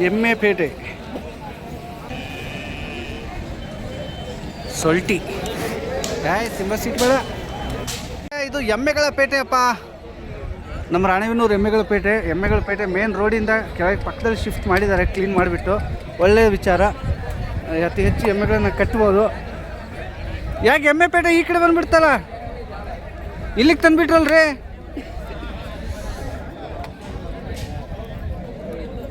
ಎಮ್ಮೆ ಪೇಟೆ ಸೊಲ್ಟಿ ಸಿಂಬ ಸೀಟ್ ಬೇಡ. ಇದು ಎಮ್ಮೆಗಳ ಪೇಟೆ ಅಪ್ಪ, ನಮ್ಮ ರಾಣೆಬೆನ್ನೂರು ಎಮ್ಮೆಗಳ ಪೇಟೆ ಮೇನ್ ರೋಡಿಂದ ಕೆಳಗೆ ಪಕ್ಕದಲ್ಲಿ ಶಿಫ್ಟ್ ಮಾಡಿದ್ದಾರೆ, ಕ್ಲೀನ್ ಮಾಡಿಬಿಟ್ಟು. ಒಳ್ಳೆಯ ವಿಚಾರ, ಅತಿ ಹೆಚ್ಚು ಎಮ್ಮೆಗಳನ್ನ ಕಟ್ಬೋದು. ಯಾಕೆ ಎಮ್ಮೆ ಪೇಟೆ ಈ ಕಡೆ ಬಂದುಬಿಡ್ತಲ್ಲ, ಇಲ್ಲಿಗೆ ತಂದುಬಿಟ್ರಲ್ರಿ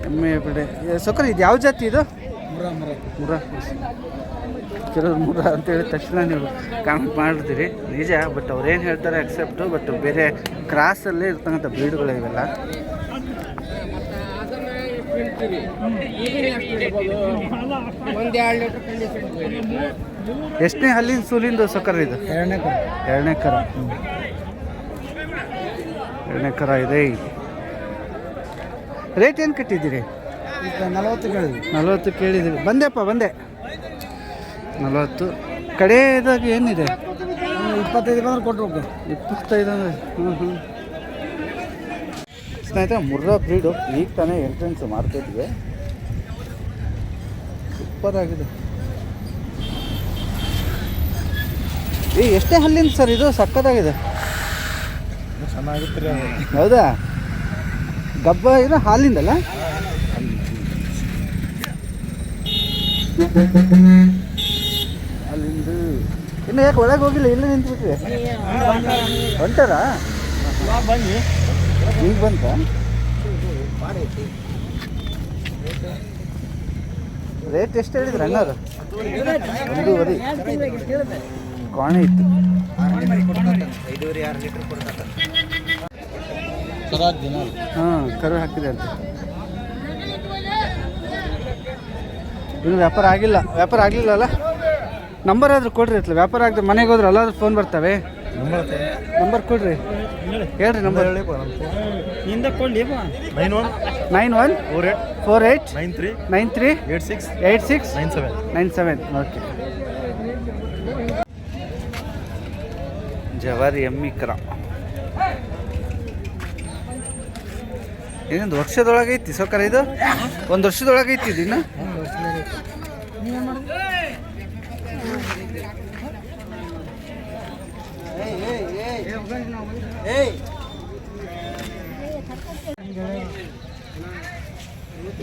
ಎಮ್ಮೆ ಪೇಟೆ. ಸೊಕರ್ ಇದು ಯಾವ ಜಾತಿ ಇದು? ಮುರ. ಕೆಲವರು ಮುರ ಅಂತೇಳಿ ತಕ್ಷಣ ನೀವು ಕಾಮೆಂಟ್ ಮಾಡಿರ್ತೀರಿ, ನಿಜ. ಬಟ್ ಅವ್ರೇನು ಹೇಳ್ತಾರೆ ಅಕ್ಸೆಪ್ಟು. ಬಟ್ ಬೇರೆ ಕ್ರಾಸಲ್ಲೇ ಇರ್ತಕ್ಕಂಥ ಬ್ರೀಡ್ಗಳು ಇವೆಲ್ಲ. ಎಷ್ಟನೇ ಹಲ್ಲಿನ ಸೂಲಿಂದು ಸೊಕರ್ ಇದು? ಎರಡನೇ ಕರ ಇದೆ. ರೇಟ್ ಏನು ಕಟ್ಟಿದ್ದೀರಿ? 40 ಕೇಳಿದ್ದೀರಿ. ಬಂದೆ 40. ಕಡೆಯದಾಗಿ ಏನಿದೆ? 25 ಬಂದ್ರೆ ಕೊಟ್ಟರು. 25 ಅಂದರೆ ಸ್ನೇಹಿತರೆ, ಮುರ್ರಾ ಬ್ರೀಡು ಈಗ ತಾನೇ ಎಂಟ್ರೆನ್ಸ್ ಮಾರ್ಕೆಟ್ಗೆ. ಸೂಪರ್ ಆಗಿದೆ. ಎಷ್ಟೇ ಹಲ್ಲಿಂದ ಸರ್ ಇದು? ಸಕ್ಕತ್ತಾಗಿದೆ. ಚೆನ್ನಾಗಿತ್ತು. ಹೌದಾ? ಗಬ್ಬ ಇದು ಹಾಲಿಂದಲ್ಲ? ಅಲ್ಲಿಂದ ಇನ್ನು ಯಾಕೆ ಒಳಗೆ ಹೋಗಿಲ್ಲ? ಇಲ್ಲೇ ನಿಂತ್ಬಿಟ್ರಿ. ಹೊಂಟಾರಾ? ಈಗ ಬಂತ? ರೇಟ್ ಎಷ್ಟು ಹೇಳಿದ್ರು ಅಣ್ಣಾರು? 1.5 ಕೋಣೆ ಇತ್ತು. 5-6 ಲೀಟ್ರ್ ಕೊಡ್ತಾರೆ. ಹಾಂ, ಕರು ಹಾಕಿದೆ ಅಂತ. ಇನ್ನು ವ್ಯಾಪಾರ ಆಗಲಿಲ್ಲಲ್ಲ? ನಂಬರ್ ಆದರೂ ಕೊಡ್ರಿ. ಅತ್ಲ ವ್ಯಾಪಾರ ಆಗದೆ ಮನೆಗೆ ಹೋದ್ರೆ ಅಲ್ಲಾದ್ರೂ ಫೋನ್ ಬರ್ತವೆ. ನಂಬರ್ ಕೊಡ್ರಿ, ಹೇಳ್ರಿ. ನಂಬರ್ 91 48 93 86 97. ಓಕೆ. ಜವಾರಿ ಎಮ್ಮಿ ಕರ ಇನ್ನೊಂದು ವರ್ಷದೊಳಗೆ ಐತಿ ಸೊಕರ ಇದು? 1 ವರ್ಷದೊಳಗೆ ಐತಿ ಇನ್ನು?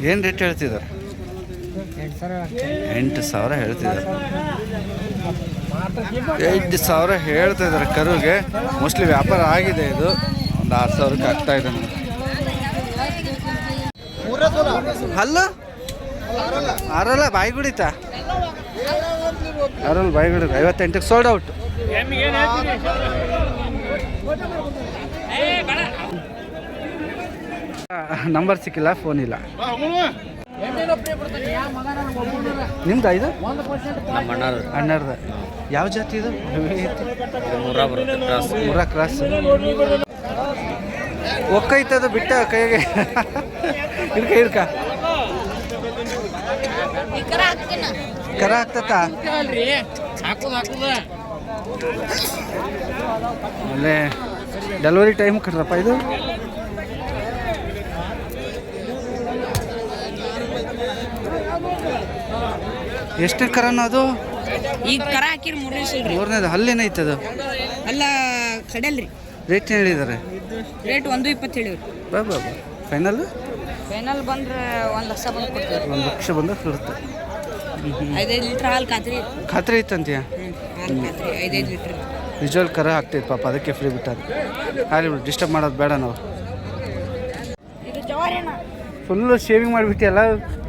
ಏನು ರೇಟ್ ಹೇಳ್ತಿದ್ದಾರೆ? 8,000 ಹೇಳ್ತಿದ್ದಾರೆ. 8,000 ಹೇಳ್ತಾ ಇದ್ದಾರೆ ಕರುಗೆ. ಮೋಸ್ಟ್ಲಿ ವ್ಯಾಪಾರ ಆಗಿದೆ. ಇದು ಒಂದು 6,000ಕ್ಕೆ ಆಗ್ತಾ ಇದೆ. ಹಲ್ಲು ಆರಲ್ಲ ಬಾಯಿ ಗುಡಿತಾ? ಆರಲ್ಲ ಬಾಯಿ ಗುಡಿ. 58ಕ್ಕೆ ಸೋಲ್ಡ್ ಔಟ್. ನಂಬರ್ ಸಿಕ್ಕಿಲ್ಲ, ಫೋನ್ ಇಲ್ಲ. ನಿಮ್ದು ಇದು? ಅಣ್ಣರ್ದ. ಯಾವ ಜಾತಿ ಇದು? ಮುರಾ ಕ್ರಾಸ್. ಒಕ್ಕೈತದು ಬಿಟ್ಟ ಕೈಗೆ ಹಿಡ್ಕ ಕರ ಆಗ್ತತ. ಆಮೇಲೆ ಡೆಲಿವರಿ ಟೈಮ್ ಕಟ್ರಪ್ಪ ಇದು. ಎಷ್ಟೇ ಕರನ ಅದು? ಈಗ ಕರ ಹಾಕಿರಿ ಮೂರನೇದು. ಹಲ್ಲೇನೈತದು? ಅಲ್ಲ ಕಡಲ್ರಿ. ರೇಟ್ ಹೇಳಿದ್ದಾರೆ? ರೇಟ್ 1.20 ಹೇಳಿವ್ರಿ. ಬಾ ಫೈನಲ್ ಬಂದ್ರೆ 1 ಲಕ್ಷ ಬಂದು ಕೊಡ್ತೀವಿ. 1 ಲಕ್ಷ ಬಂದ್ರೆ ಕೊಡುತ್ತೆ. 5 ಲೀಟ್ರ್ ಹಾಲು ಖಾತ್ರಿ ಐತಂತೀಯ? ಹಾಲು ಖಾತ್ರಿ 5 ಲೀಟ್ರ್. ನಿಜವಾಗ್ಲೂ ಕರ ಹಾಕ್ತೈತೆ ಪಾಪ, ಅದಕ್ಕೆ ಫ್ರೀ ಬಿಟ್ಟಾರೆ. ಹಾಲಿ ಬಿಡು, ಡಿಸ್ಟರ್ಬ್ ಮಾಡೋದು ಬೇಡ. ನಾವು ಫುಲ್ಲು ಶೇವಿಂಗ್ ಮಾಡಿಬಿಟ್ಟಿಯಲ್ಲ?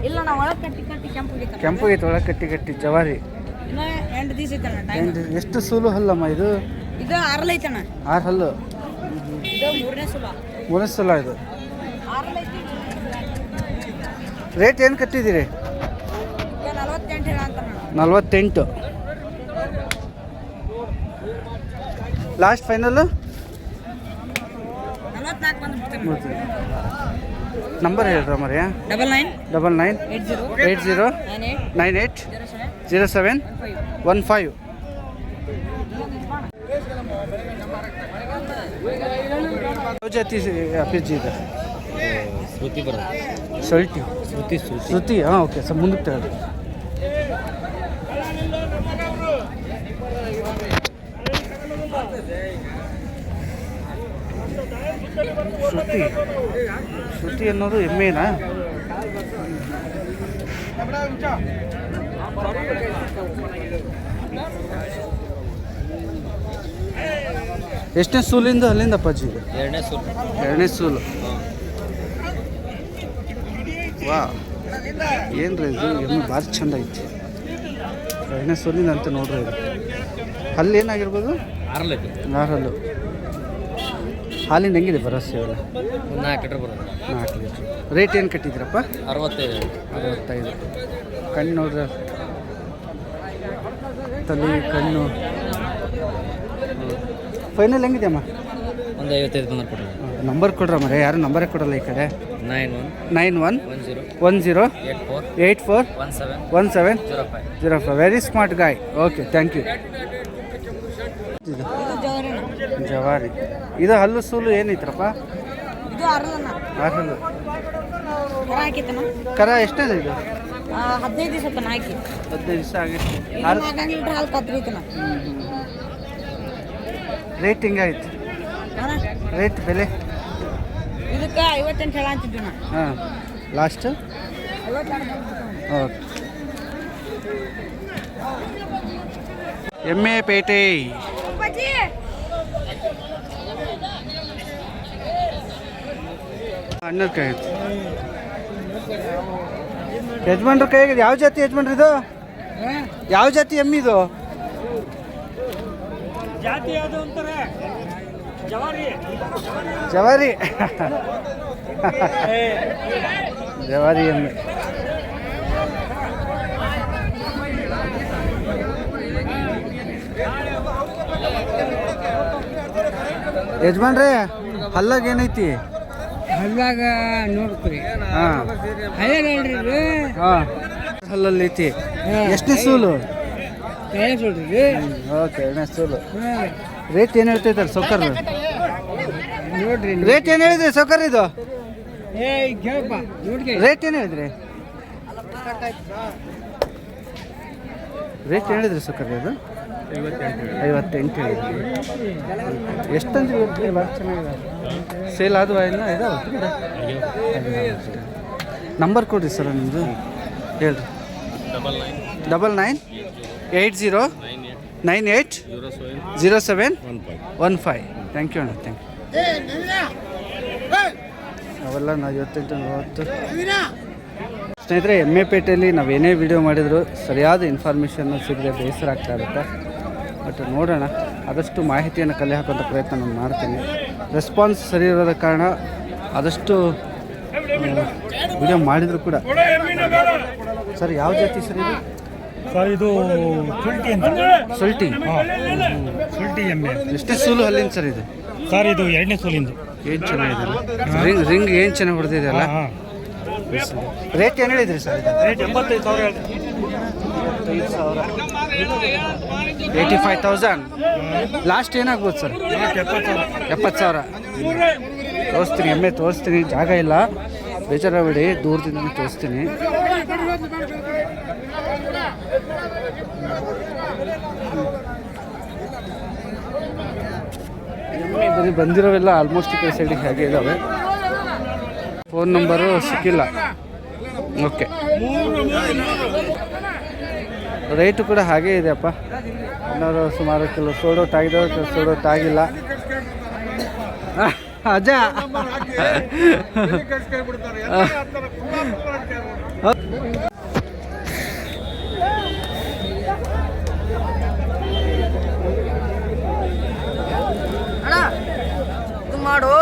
ಇಲ್ಲ, ನಾವು ಒಳಗೆ ಕಟ್ಟಿ ಕೆಂಪುಗೈತೆ. ಒಳಗೆ ಕಟ್ಟಿ ಜವಾರಿ. ಇನ್ನು 8 ದಿವಸ ಐತಣ್ಣ. ಎಷ್ಟು ಸೂಲು ಹಲ್ಲಮ್ಮ ಇದು? 6 ಐತಣ್ಣ. 6 ಹಲ್ಲು. ಇದು 3ನೇ ಸಲ ಇದು. ರೇಟ್ ಏನು ಕಟ್ಟಿದ್ದೀರಿ? 48. ಲಾಸ್ಟ್ ಫೈನಲ್ಲು 44 ನಂಬರ್ ಹೇಳ್ರ ಮರ್ಯಾ? 99 80 98 07 15. ಯಾವ ಜಾತಿ ಅಪ್ಪಿಜ್ಜಿ ಇದೆ? ಶ್ರುತಿ ಬರುತ್ತೆ. ಶಲ್ಟಿ ಶ್ರುತಿ ಶ್ರುತಿ ಹಾಂ ಓಕೆ ಸರ್ ಮುಂದಕ್ಕೆ ತಗೊಳ್ಳಿ. ಶ್ರುತಿ ಶ್ರುತಿ ಅನ್ನೋದು ಎಮ್ಮೆನಾ? ಎಷ್ಟನೇ ಸೂಲಿಂದ ಅಲ್ಲಿಂದ ಅಪ್ಪಾಜಿ? ಎರಡನೇ ಸೂಲು. ವಾ ಏನ್ರಿ ಇದು ಎಮ್ಮೆ ಭಾರಿ ಚಂದ ಐತಿ. ಎರಡನೇ ಸೂಲಿಂದ ಅಂತ ನೋಡ್ರಿ ಇದು. ಅಲ್ಲಿ ಏನಾಗಿರ್ಬೋದು? ಆರಲ್ಲು. ಹಾಲಿಂದ ಹೆಂಗಿದೆ ಭರವಸೆ ಇವೆಲ್ಲ? 4 ಲೀಟ್ರ್ ಬರುತ್ತೆ. 4 ಲೀಟ್ರ್. ರೇಟ್ ಏನು ಕಟ್ಟಿದ್ದೀರಪ್ಪ? 65. ಕಣ್ಣು ನೋಡ್ರಿ, ತಲೆ ಕಣ್ಣು. ಫೈನಲ್ ಹೆಂಗಿದೆ ಅಮ್ಮ? ಒಂದು 55 ಬಂದ್ರೆ ಕೊಡ್ರಿ. ನಂಬರ್ ಕೊಡ್ರ ಮರೆ, ಯಾರು ನಂಬರೇ ಕೊಡಲ್ಲ ಈ ಕಡೆ. 9110 84 1705. Very smart guy. Okay thank you. ಇದು ಜವಾರಿ ಅಣ್ಣ. ಜವಾರಿ. ಇದು ಹಲ್ಲು ಸೂಲು ಏನೈತ್ರಪ್ಪ? ಇದು ಅರಳಣ್ಣ. ಹಲ್ಲು ಕರ ಹಾಕಿತ್ತಣ್ಣ. ಕರ ಎಷ್ಟೇದು ಇದು? 15 ದಿವಸ ತನ ಹಾಕಿ. 15 ದಿವಸ ಆಗಿತ್ತು. 4 ಲೀಟ್ರ್ ಹಾಲು ಕತ್ರಿತನ. ರೇಟ್ ಹಿಂಗಾಯ್ತು? ರೇಟ್ ಬೆಲೆ ಇದಕ್ಕೆ 58 ಹೇಳ ಅಂತಿದ್ವಿ ನಾ. ಹಾಂ ಲಾಸ್ಟ್. ಓಕೆ. ಎಮ್ಮೆ ಪೇಟೆ. ಅಣ್ಣರ ಕೈ ಐತಿ. ಯಜಮಾನ್ರ ಕೈಗೆ ಯಾವ ಜಾತಿ ಯಜಮಾನ್ರಿ ಇದು? ಯಾವ ಜಾತಿ ಎಮ್ಮಿದು? ಜಾತಿ ಯಾವುದು ಅಂತಾರೆ? ಜವಾರಿ. ಜವಾರಿ. ಜವಾರಿ ಎಮ್ಮೆ. ಯಜಮಾನ್ರೇ ಹಲ್ಲಾಗ ಏನೈತಿ? ಹಲ್ಲಾಗ ನೋಡ್ತೀರಿ. ಹಾಂ ಹಳೆ ನೋಡ್ರಿ ಇದು. ಹಾಂ ಹಲ್ಲಲ್ಲಿ ಐತಿ. ಎಷ್ಟನೇ ಸೂಲು? ನೋಡ್ರಿ. ಓಕೆ ಎರಡನೇ ಸೂಲು. ರೇಟ್ ಏನು ಹೇಳ್ತೈತಲ್ಲ ಸೌಕರ್? ನೋಡ್ರಿ ರೇಟ್ ಏನು ಹೇಳಿದ್ರಿ ಸೌಕರ್ ಇದು? ಕೇಳಪ್ಪ ನೋಡ್ರಿ. ರೇಟ್ ಏನು ಹೇಳಿದ್ರಿ? ರೇಟ್ ಹೇಳಿದ್ರಿ ಸೌಕರ್ ಇದು? 58 ಹೇಳಿದ್ರಿ. ಎಷ್ಟಂದ್ರೆ ಇವತ್ತು ಭಾಳ ಚೆನ್ನಾಗಿದೆ. ಸೇಲ್ ಆದವಾ ಇಲ್ಲ ಇದಾವೆ? ನಂಬರ್ ಕೊಡ್ರಿ ಸರ್ ನಿಮ್ಮದು ಹೇಳ್ರಿ. 999807 ಥ್ಯಾಂಕ್ ಯು ಅಣ್ಣ. Thank you. ಅವೆಲ್ಲ ನಾವು 28 ಸ್ನೇಹಿತರೆ, ಎಮ್ಮೆ ಪೇಟೆಯಲ್ಲಿ ನಾವೇನೇ ವಿಡಿಯೋ ಮಾಡಿದರೂ ಸರಿಯಾದ ಇನ್ಫಾರ್ಮೇಷನ್ನು ಸಿಗದೆ ಬೇಸರ ಆಗ್ತಾ ಇರುತ್ತೆ. ಬಟ್ ನೋಡೋಣ, ಆದಷ್ಟು ಮಾಹಿತಿಯನ್ನು ಕಲೆ ಹಾಕುವಂಥ ಪ್ರಯತ್ನ ನಾನು ಮಾಡ್ತೀನಿ. ರೆಸ್ಪಾನ್ಸ್ ಸರಿ ಇರೋದ ಕಾರಣ ಆದಷ್ಟು ವಿಡಿಯೋ ಮಾಡಿದರೂ ಕೂಡ. ಸರ್ ಯಾವ ಜಾತಿ ಸರ್ ಇದು? ಸರ್ ಇದು ಸುಲ್ಟಿ ಅಂತ. ಸುಲ್ಟಿ. ಸುಲ್ಟಿ ಎಮ್ಮೆ. ಎಷ್ಟೇ ಸೂಲು ಅಲ್ಲಿಂದ ಸರ್ ಇದು? ಸರ್ ಇದು 2ನೇ ಸೂಲಿಂದು. ಏನು ಚೆನ್ನಾಗಿದೆ. ರಿಂಗ್ ಏನು ಚೆನ್ನಾಗಿ ಹೊಡೆದಿದೆಯಲ್ಲ. ರೇಟ್ ಏನು ಹೇಳಿದ್ರಿ ಸರ್? ರೇಟ್ 85,000. 85,000. ಲಾಸ್ಟ್ ಏನಾಗ್ಬೋದು ಸರ್? 70,000. ತೋರಿಸ್ತೀನಿ, ಎಮ್ಮೆ ತೋರಿಸ್ತೀನಿ. ಜಾಗ ಇಲ್ಲ, ಬೇಜಾರಾಗಬೇಡಿ, ದೂರದಿಂದ ತೋರಿಸ್ತೀನಿ. ಎಮ್ಮೆ ಬರೀ ಬಂದಿರೋವೆಲ್ಲ ಆಲ್ಮೋಸ್ಟ್ ಈ ಕಡೆ ಸೈಡಿಗೆ ಹಾಗೆ ಇದ್ದಾವೆ. ಫೋನ್ ನಂಬರು ಸಿಕ್ಕಿಲ್ಲ. ಓಕೆ, ರೇಟು ಕೂಡ ಹಾಗೇ ಇದೆಯಪ್ಪ. ಇನ್ನೂರು ಸುಮಾರು ಕೆಲವು ಸೋಡೋಟ್ ಆಗಿದ್ದಾವೆ, ಕೆಲವು ಸೋಡೋಟ್ ಆಗಿಲ್ಲ. ಅಜ್ಜ ಮಾಡು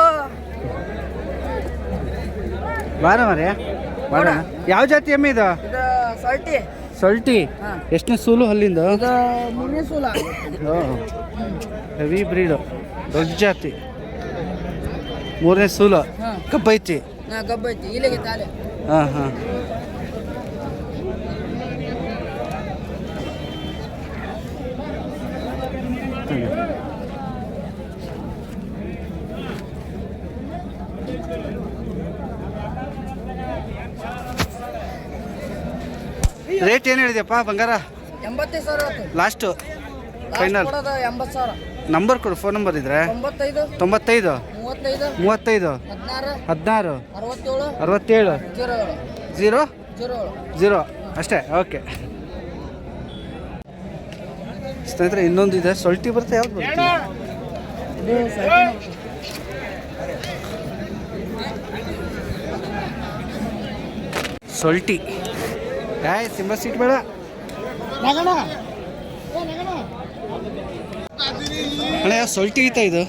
ಬಾರ ಮರ್ಯ ಮಾಡೋಣ. ಯಾವ ಜಾತಿ ಎಮ್ಮೆ ಇದು? ಸಲ್ಟಿ. ಸೊಲ್ಟಿ. ಎಷ್ಟನೇ ಸೂಲು ಅಲ್ಲಿಂದ? 3ನೇ ಸೂಲ. ಹೆವಿ ಬ್ರೀಡು, ದೊಡ್ಡ ಜಾತಿ. 3ನೇ ಸೂಲು. ಕಬ್ಬೈತಿ. ಗಬ್ಬೈತಿ ಇಲ್ಲಿಗೆ ತಾಲೆ. ಹಾಂ ಹಾಂ. ರೇಟ್ ಏನು ಹೇಳಿದೆಯಪ್ಪ ಬಂಗಾರ? 85,000 ಆಯ್ತು. Last final. 80,000. ನಂಬರ್ ಕೊಡು, ಫೋನ್ ನಂಬರ್ ಇದ್ರೆ. 95 95 35 35 16 16 67 67 07 0 ಅಷ್ಟೇ. ಓಕೆ ಸ್ನೇಹಿತರೆ, ಇನ್ನೊಂದು ಇದೆ. ಸೊಲ್ಟಿ ಬರುತ್ತೆ, ಯಾವ್ದು ಬರುತ್ತೆ? ಸೊಲ್ಟಿ. ಸಿಂಬ ಸೀಟ್ ಬೇಡ. ಅಣ್ಣ ಸೊಲ್ಟಿ ಐತಾ ಇದು?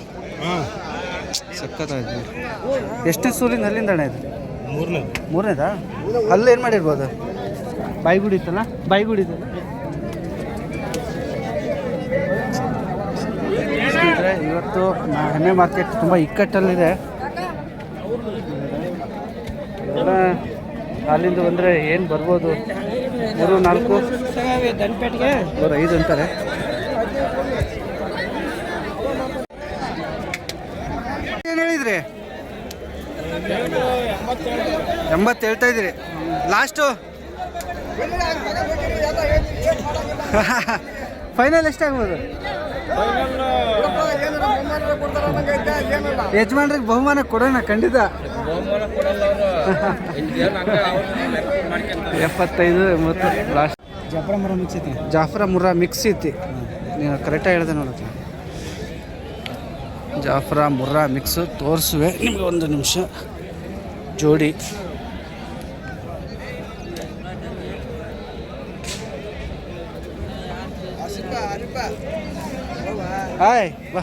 ಸಕ್ಕತ್ತಾಯ್ತು. ಎಷ್ಟನೇ ಸೂಲಿಂದ ಅಲ್ಲಿಂದ ಅಣ್ಣ ಇದು? ಮೂರನೇದಾ? ಅಲ್ಲಿ ಏನು ಮಾಡಿರ್ಬೋದು? ಬಾಯಿಗುಡಿ ಇತ್ತಲ್ಲ, ಬಾಯಿಗುಡಿ ಇತ್ತಲ್ಲ. ಸ್ನೇಹಿತರೆ, ಇವತ್ತು ಎಮ್ಮೆ ಮಾರ್ಕೆಟ್ ತುಂಬ ಇಕ್ಕಟ್ಟಲ್ಲಿದೆ. ಎಲ್ಲ ಅಲ್ಲಿಂದ ಬಂದರೆ ಏನು ಬರ್ಬೋದು? 3 4 5 ಅಂತಾರೆ. ಏನು ಹೇಳಿದ್ರಿ? 80 ಹೇಳ್ತಾ ಇದ್ದೀರಿ. ಲಾಸ್ಟು ಫೈನಲ್ ಎಷ್ಟಾಗ್ಬೋದು? ಯಜಮಾನ್ರಿಗೆ ಬಹುಮಾನ ಕೊಡೋಣ ಖಂಡಿತ. 75 80 ಲಾಸ್ಟ್. ಜಾಫ್ರ ಮುರ್ರಾ ಮಿಕ್ಸ್ ಐತಿ. ನೀವು ಕರೆಕ್ಟಾಗಿ ಹೇಳಿದೆ ನೋಡಕ್ಕೆ. ಜಾಫ್ರ ಮುರ್ರಾ ಮಿಕ್ಸು ತೋರಿಸುವೆ ನಿಮಗೆ, ಒಂದು ನಿಮಿಷ. ಜೋಡಿ ಹಾಯ್ ಬಾ.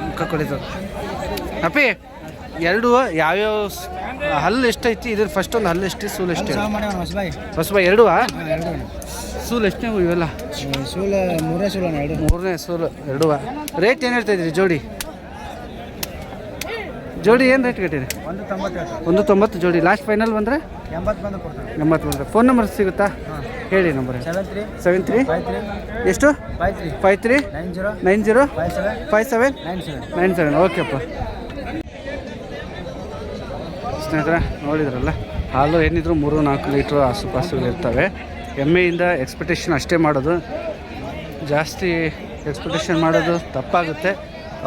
ಮುಖ ಕೊಡಿತು ಅಪ್ಪಿ. ಎರಡು ಯಾವ್ಯಾವ ಹಲ್ಲು ಎಷ್ಟೈತಿ? ಇದ್ರ ಫಸ್ಟ್ ಒಂದು ಹಲ್ಲು ಎಷ್ಟು, ಸೂಲು ಎಷ್ಟು? ಹೊಸಬಾಯಿ ಎರಡು ಸೂಲು ಎಷ್ಟನೇ ಇವೆಲ್ಲ? ಮೂರನೇ ಸೂಲು ಎರಡು. ರೇಟ್ ಏನು ಹೇಳ್ತಾ ಇದ್ರಿ ಜೋಡಿ? ಜೋಡಿ ಏನು ರೇಟ್ ಕಟ್ಟಿರಿ? 190 ಜೋಡಿ. ಲಾಸ್ಟ್ ಫೈನಲ್ ಬಂದರೆ 80 ಬಂದರೆ. ಫೋನ್ ನಂಬರ್ ಸಿಗುತ್ತಾ? ಹೇಳಿ ನಂಬರ್. 73 ಎಷ್ಟು? 53 90 57 97. ಓಕೆಪ್ಪ. ಸ್ನೇಹಿತರೆ, ನೋಡಿದ್ರಲ್ಲ, ಹಾಲು ಏನಿದ್ರು 3-4 ಲೀಟ್ರು ಆಸುಪಾಸು ಇರ್ತವೆ. ಎಮ್ಮೆಯಿಂದ ಎಕ್ಸ್ಪೆಕ್ಟೇಷನ್ ಅಷ್ಟೇ ಮಾಡೋದು, ಜಾಸ್ತಿ ಎಕ್ಸ್ಪೆಕ್ಟೇಷನ್ ಮಾಡೋದು ತಪ್ಪಾಗುತ್ತೆ.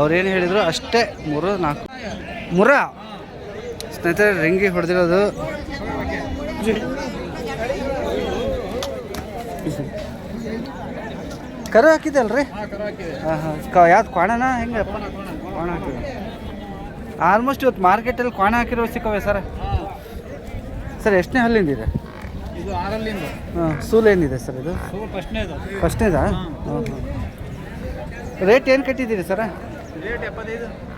ಅವ್ರೇನು ಹೇಳಿದ್ರು ಅಷ್ಟೇ. 3-4 ಮುರ. ಸ್ನೇಹಿತರೆ, ರಿಂಗಿ ಹೊಡೆದಿರೋದು. ಕರು ಹಾಕಿದೆ ಅಲ್ರಿ? ಹಾಂ ಹಾಂ. ಯಾವ್ದು ಕ್ವಾಣನ ಹೆಂಗಪ್ಪ? ಕ್ವಾಣ ಹಾಕಿದ. ಆಲ್ಮೋಸ್ಟ್ ಇವತ್ತು ಮಾರ್ಕೆಟಲ್ಲಿ ಕ್ವಾಣ ಹಾಕಿರೋ ಸಿಕ್ಕವೆ ಸರ್. ಸರ್ ಎಷ್ಟನೇ ಹಲ್ಲಿಂದಿದೆ ಇದು? 6 ಹಾಂ. ಸೂಲು ಏನಿದೆ ಸರ್ ಇದು? ಫಸ್ಟ್ನೇದಾ? ಹಾಂ ಹಾಂ. ರೇಟ್ ಏನು ಕಟ್ಟಿದ್ದೀರಿ sir? Rate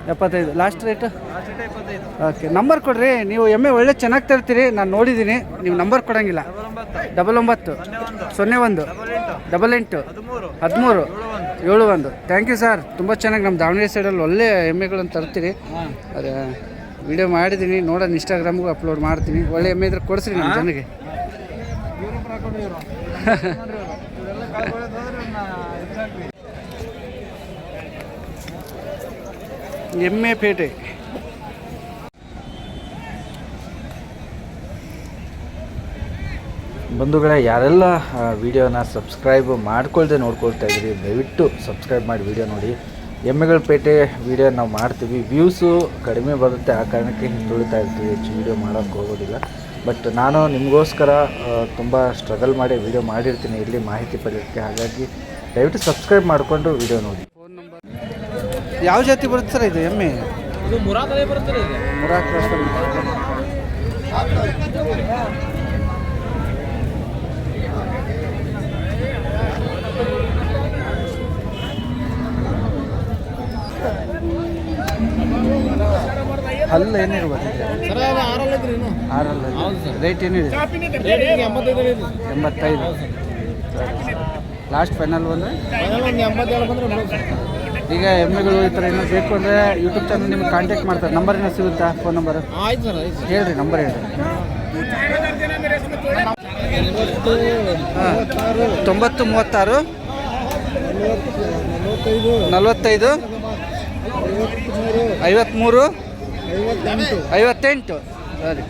75. Last rate? Okay. Number ಕೊಡ್ರಿ. ನೀವು ಎಮ್ಮೆ ಒಳ್ಳೆ ಚೆನ್ನಾಗಿ ತರ್ತೀರಿ, ನಾನು ನೋಡಿದ್ದೀನಿ. ನೀವು ನಂಬರ್ ಕೊಡೋಂಗಿಲ್ಲ. 99 01 88 13 71. Thank you sir. ತುಂಬ ಚೆನ್ನಾಗಿ ನಮ್ಮ ದಾವಣಗೆರೆ ಸೈಡಲ್ಲಿ ಒಳ್ಳೆ ಎಮ್ಮೆಗಳನ್ನು ತರ್ತೀರಿ. ಅದೇ ವಿಡಿಯೋ ಮಾಡಿದ್ದೀನಿ, ನೋಡೋಣ. ಇನ್ಸ್ಟಾಗ್ರಾಮ್ಗೂ ಅಪ್ಲೋಡ್ ಮಾಡ್ತೀನಿ. ಒಳ್ಳೆ ಎಮ್ಮೆ ಇದ್ರೆ ಕೊಡಿಸ್ರಿ ನಮ್ಮ ಜನಗೆ. ಎಮ್ಮೆ ಪೇಟೆ. ಬಂಧುಗಳೇ, ಯಾರೆಲ್ಲ ವಿಡಿಯೋನ ಸಬ್ಸ್ಕ್ರೈಬ್ ಮಾಡ್ಕೊಳ್ದೆ ನೋಡ್ಕೊಳ್ತಾ ಇದ್ದೀರಿ, ದಯವಿಟ್ಟು ಸಬ್ಸ್ಕ್ರೈಬ್ ಮಾಡಿ ವಿಡಿಯೋ ನೋಡಿ. ಎಮ್ಮೆಗಳ ಪೇಟೆ ವಿಡಿಯೋ ನಾವು ಮಾಡ್ತೀವಿ, ವ್ಯೂಸು ಕಡಿಮೆ ಬರುತ್ತೆ. ಆ ಕಾರಣಕ್ಕೆ ಹಿಂದುಳಿತಾ ಇರ್ತೀವಿ, ಹೆಚ್ಚು ವಿಡಿಯೋ ಮಾಡೋಕ್ಕೆ ಹೋಗೋದಿಲ್ಲ. ಬಟ್ ನಾನು ನಿಮಗೋಸ್ಕರ ತುಂಬ ಸ್ಟ್ರಗಲ್ ಮಾಡಿ ವಿಡಿಯೋ ಮಾಡಿರ್ತೀನಿ ಇಲ್ಲಿ ಮಾಹಿತಿ ಪಡೆಯೋಕ್ಕೆ. ಹಾಗಾಗಿ ದಯವಿಟ್ಟು ಸಬ್ಸ್ಕ್ರೈಬ್ ಮಾಡಿಕೊಂಡು ವಿಡಿಯೋ ನೋಡಿ. ಫೋನ್ ನಂಬರ್ ಯಾವ ಜಾತಿ ಬರುತ್ತೆ ಸರ್ ಇದು ಎಮ್ಮೆ? ಇದು ಮುರಾಕದೇ ಬರುತ್ತೆ. ಮುರಾ ಕ್ರಾಸ್. ಹಲ್ಲು ಏನಿರ್ಬೋದು? 6 ರೇಟ್ ಏನಿದೆ? 85. ಲಾಸ್ಟ್ ಫೈನಲ್ ಬಂದರೆ ಈಗ ಎಮ್ಮೆಗಳು ಈ ಥರ ಏನೋ ಬೇಕು ಅಂದರೆ ಯೂಟ್ಯೂಬ್ ಚಾನಲ್ ನಿಮಗೆ ಕಾಂಟ್ಯಾಕ್ಟ್ ಮಾಡ್ತಾರೆ. ನಂಬರ್ ಏನೋ ಸಿಗುತ್ತಾ? ಫೋನ್ ನಂಬರ್ ಹೇಳ್ರಿ. ನಂಬರ್ ಹೇಳ್ರಿ. 90 36 45 53 58 ಸರಿ